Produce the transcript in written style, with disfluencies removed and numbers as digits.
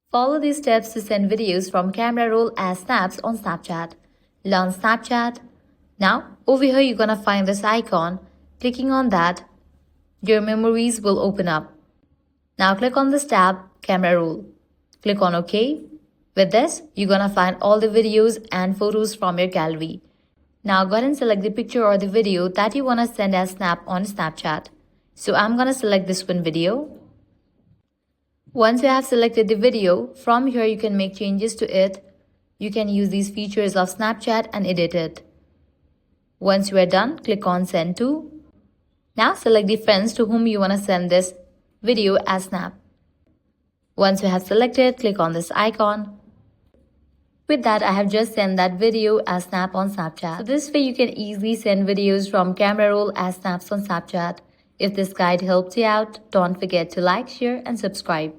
Follow these steps to send videos from camera roll as snaps on Snapchat. Learn Snapchat. Now, over here you're gonna find this icon. Clicking on that, your memories will open up. Now click on this tab, Camera Roll. Click on OK. With this, you're gonna find all the videos and photos from your gallery. Now go ahead and select the picture or the video that you wanna send as snap on Snapchat. So I'm gonna select this one video. Once you have selected the video, from here you can make changes to it. You can use these features of Snapchat and edit it. Once you are done, click on Send to. Now select the friends to whom you want to send this video as snap. Once you have selected, click on this icon. With that, I have just sent that video as snap on Snapchat. So this way you can easily send videos from camera roll as snaps on Snapchat. If this guide helped you out, don't forget to like, share and subscribe.